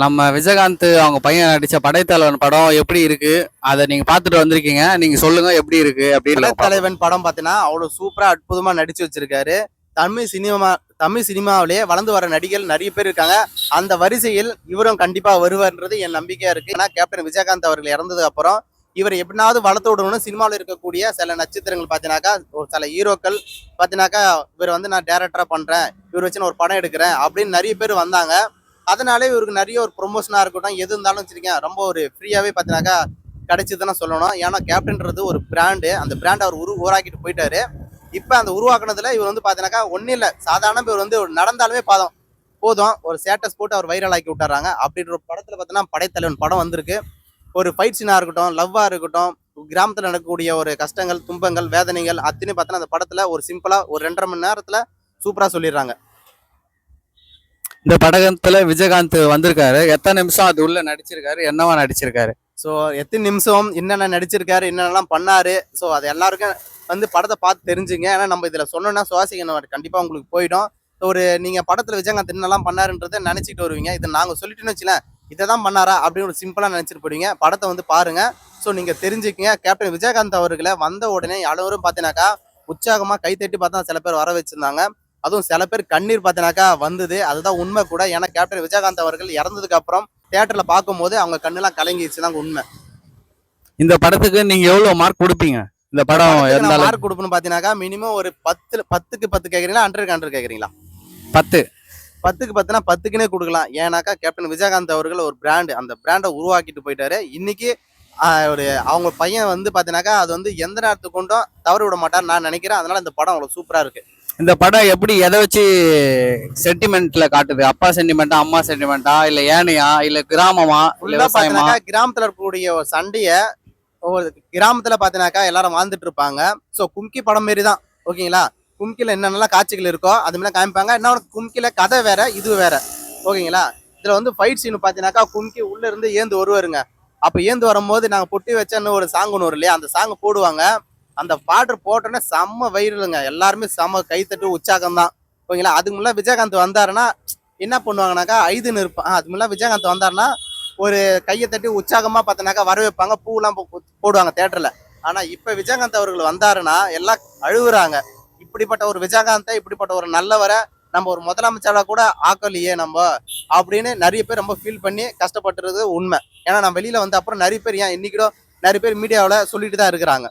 நம்ம விஜயகாந்த் அவங்க பையன் நடிச்ச படைத்தலைவன் படம் எப்படி இருக்கு? அதை நீங்க பாத்துட்டு வந்திருக்கீங்க. நீங்க சொல்லுங்க எப்படி இருக்கு அப்படின்னு. படைத்தலைவன் படம் பார்த்தீங்கன்னா அவ்வளவு சூப்பரா அற்புதமா நடிச்சு வச்சிருக்காரு. தமிழ் சினிமாவிலேயே வளர்ந்து வர நடிகர்கள் நிறைய பேர் இருக்காங்க. அந்த வரிசையில் இவரும் கண்டிப்பா வருவார்ன்றது என் நம்பிக்கையா இருக்கு. ஏன்னா கேப்டன் விஜயகாந்த் அவர்கள் இறந்ததுக்கு அப்புறம் இவர் எப்படினாவது வளர்த்து விடணும்னு சினிமாவில் இருக்கக்கூடிய சில நட்சத்திரங்கள் பார்த்தீங்கன்னாக்கா, ஒரு சில ஹீரோக்கள் பார்த்தீங்கன்னாக்கா, இவர் வந்து நான் டேரக்டரா பண்றேன், இவர் வச்சு நான் ஒரு படம் எடுக்கிறேன் அப்படின்னு நிறைய பேர் வந்தாங்க. அதனாலே இவருக்கு நிறைய ஒரு ப்ரொமோஷனா இருக்கட்டும், எது இருந்தாலும் வச்சிருக்கேன் ரொம்ப ஒரு ஃப்ரீயாவே பார்த்தீங்கன்னாக்கா கிடைச்சதுன்னு சொல்லணும். ஏன்னா கேப்டன்றது ஒரு பிராண்டு, அந்த பிராண்ட் அவர் உருவாக்கிட்டு போயிட்டாரு. இப்ப அந்த உருவாக்குனதுல இவர் வந்து பாத்தீங்கன்னாக்கா ஒன்னும் இல்ல, சாதாரண இவர் வந்து நடந்தாலுமே போதும் ஒரு ஸ்டேட்டஸ் போட்டு அவர் வைரல் ஆக்கி விட்டுறாங்க. அப்படின்ற ஒரு படத்துல பார்த்தீங்கன்னா படைத்தலைவன் படம் வந்திருக்கு. ஒரு ஃபைட் சீனா இருக்கட்டும், லவ்வா இருக்கட்டும், கிராமத்துல நடக்கக்கூடிய ஒரு கஷ்டங்கள், துன்பங்கள், வேதனைகள் அத்தனையும் பார்த்தீங்கன்னா அந்த படத்துல ஒரு சிம்பிளா ஒரு 2.5 மணி நேரத்துல சூப்பரா சொல்லிடுறாங்க. இந்த படத்துல விஜயகாந்த் வந்திருக்காரு, எத்தனை நிமிஷம் அது உள்ள நடிச்சிருக்காரு, என்னவா நடிச்சிருக்காரு? ஸோ எத்தனை நிமிஷம் என்னென்ன நடிச்சிருக்காரு, என்னென்னலாம் பண்ணாரு, ஸோ அது எல்லாருக்கும் வந்து படத்தை பார்த்து தெரிஞ்சுங்க. ஏன்னா நம்ம இதில் சொன்னோன்னா சுவாசிக்கணும் கண்டிப்பாக உங்களுக்கு போயிடும். ஒரு நீங்கள் படத்தில் விஜயகாந்த் என்னெல்லாம் பண்ணாருன்றதை நினச்சிட்டு வருவீங்க. இதை நாங்கள் சொல்லிட்டுன்னு வச்சுக்கலாம், இதை தான் பண்ணாரா அப்படின்னு ஒரு சிம்பிளாக நினச்சிட்டு போடுவீங்க. படத்தை வந்து பாருங்க. ஸோ நீங்கள் தெரிஞ்சுக்கங்க. கேப்டன் விஜயகாந்த் அவர்களை வந்த உடனே எல்லோரும் பார்த்தீங்கன்னாக்கா உற்சாகமாக கைத்தட்டி பார்த்தா சில பேர் வர வச்சிருந்தாங்க. அதுவும் சில பேர் கண்ணீர் பார்த்தீங்கன்னாக்கா வந்தது. அதுதான் உண்மை கூட. ஏன்னா கேப்டன் விஜயகாந்த் அவர்கள் இறந்ததுக்கு அப்புறம் தியேட்டர்ல பார்க்கும்போது அவங்க கண்ணெல்லாம் கலங்கிடுச்சுதாங்க உண்மை. இந்த படத்துக்கு நீங்க எவ்வளவு மார்க் கொடுப்பீங்க? இந்த படம் மார்க் கொடுப்பணும் பாத்தீங்கன்னா மினிமம் ஒரு 10க்கு 10 கேக்குறீங்களா, 100க்கு 100 கேக்குறீங்களா? 10க்கு 10னா 10க்குனே கொடுக்கலாம். ஏன்னாக்கா கேப்டன் விஜயகாந்த் அவர்கள் ஒரு பிராண்ட், அந்த பிராண்டை உருவாக்கிட்டு போயிட்டாரு. இன்னைக்கு ஒரு அவங்க பையன் வந்து பாத்தீங்கன்னாக்கா அது வந்து எந்த நேரத்துக்கு கொண்டும் தவறு விட மாட்டார் நான் நினைக்கிறேன். அதனால இந்த படம் அவ்வளவு சூப்பரா இருக்கு. இந்த படம் எப்படி எதை வச்சு சென்டிமெண்ட்ல காட்டுது? அப்பா சென்டிமெண்டா, அம்மா சென்டிமெண்டா, இல்ல ஏனையா, இல்ல கிராமமா, கிராமத்துல இருக்கக்கூடிய ஒரு சண்டைய ஒரு கிராமத்துல பாத்தீங்கன்னாக்கா எல்லாரும் வாழ்ந்துட்டு இருப்பாங்க. சோ கும்கி படம் மாரி தான், ஓகேங்களா? கும்கில என்னென்னலாம் காட்சிகள் இருக்கோ அது மாதிரி காமிப்பாங்க. இன்னொரு கும்கில கதை வேற, இது வேற, ஓகேங்களா? இதுல வந்து ஃபைட் சீன் பாத்தீங்கன்னாக்கா கும்கி உள்ள இருந்து ஏந்து வருவாருங்க. அப்ப ஏந்து வரும்போது நாங்க பொட்டி வச்ச ஒரு சாங் ஒன்று வரும் இல்லையா, அந்த சாங் போடுவாங்க. அந்த பாட்டு போட்டோன்னே செம்ம வைரலுங்க. எல்லாருமே செம்ம கைத்தட்டு உற்சாகம் தான், ஓகேங்களா? அதுக்கு முன்னாடி விஜயகாந்த் வந்தாருன்னா என்ன பண்ணுவாங்கனாக்கா ஐதுன்னு இருப்பான். அதுக்கு முன்னாடி விஜயகாந்த் வந்தாருன்னா ஒரு கையை தட்டி உற்சாகமா பார்த்தனாக்கா வர வைப்பாங்க, பூலாம் போடுவாங்க தியேட்டர்ல. ஆனா இப்ப விஜயகாந்த் அவர்கள் வந்தாருன்னா எல்லாம் அழுகுறாங்க. இப்படிப்பட்ட ஒரு விஜயகாந்தை, இப்படிப்பட்ட ஒரு நல்லவரை நம்ம ஒரு முதலமைச்சரா கூட ஆக்கலையே நம்ம அப்படின்னு நிறைய பேர் ரொம்ப ஃபீல் பண்ணி கஷ்டப்பட்டுறது உண்மை. ஏன்னா நம்ம வெளியில வந்து அப்புறம் நிறைய பேர் ஏன் இன்னைக்கு நிறைய பேர் மீடியாவில் சொல்லிட்டு தான் இருக்கிறாங்க.